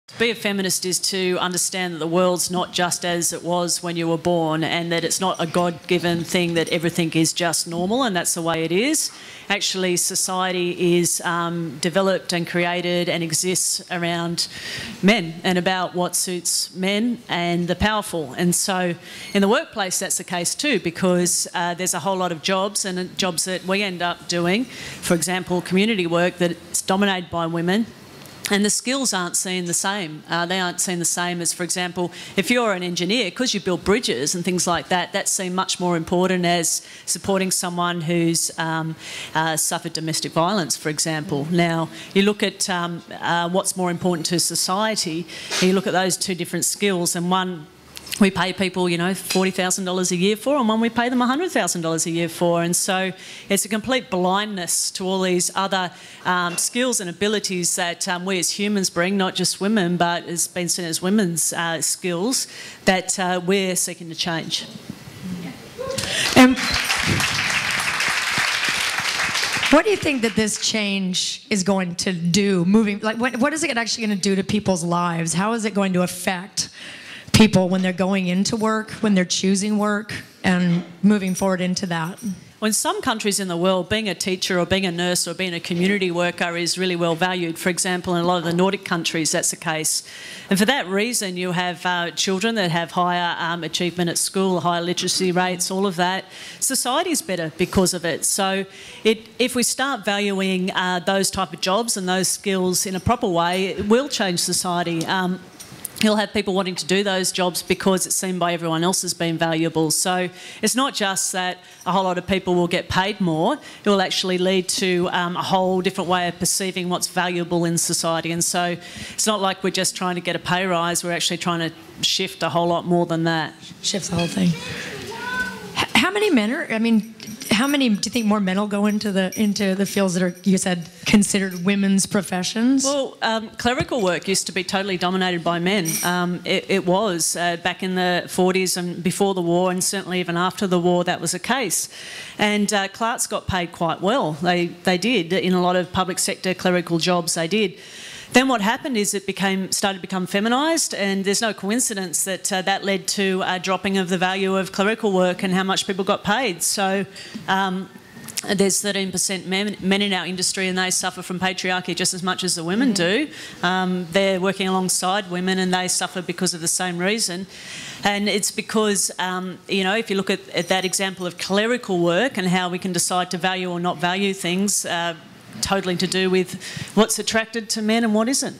To be a feminist is to understand that the world's not just as it was when you were born, and that it's not a God-given thing that everything is just normal and that's the way it is. Actually, society is developed and created and exists around men and about what suits men and the powerful. And so in the workplace that's the case too, because there's a whole lot of jobs and jobs that we end up doing, for example community work, that's dominated by women. And the skills aren't seen the same. They aren't seen the same as, for example, if you're an engineer, because you build bridges and things like that, that's seen much more important as supporting someone who's suffered domestic violence, for example. Now, you look at what's more important to society, and you look at those two different skills, and one we pay people, you know, $40,000 a year for, and one we pay them $100,000 a year for. And so it's a complete blindness to all these other skills and abilities that we as humans bring, not just women, but it's been seen as women's skills that we're seeking to change. And what do you think that this change is going to do? What is it actually going to do to people's lives? How is it going to affect people when they're going into work, when they're choosing work, and moving forward into that? Well, in some countries in the world, being a teacher or being a nurse or being a community worker is really well valued. For example, in a lot of the Nordic countries, that's the case. And for that reason, you have children that have higher achievement at school, higher literacy rates, all of that. Society's better because of it. So if we start valuing those type of jobs and those skills in a proper way, it will change society. You'll have people wanting to do those jobs because it's seen by everyone else as being valuable. So it's not just that a whole lot of people will get paid more, it will actually lead to a whole different way of perceiving what's valuable in society. And so it's not like we're just trying to get a pay rise, we're actually trying to shift a whole lot more than that. Shift the whole thing. How many men are, how many do you think more men will go into the fields that are, you said, considered women's professions? Well, clerical work used to be totally dominated by men. It was back in the 40s and before the war, and certainly even after the war that was the case. And clerks got paid quite well. They did. In a lot of public sector clerical jobs they did. Then what happened is it started to become feminised, and there's no coincidence that that led to a dropping of the value of clerical work and how much people got paid. So there's 13% men in our industry, and they suffer from patriarchy just as much as the women do. They're working alongside women and they suffer because of the same reason. And it's because, you know, if you look at that example of clerical work and how we can decide to value or not value things, totally to do with what's attracted to men and what isn't.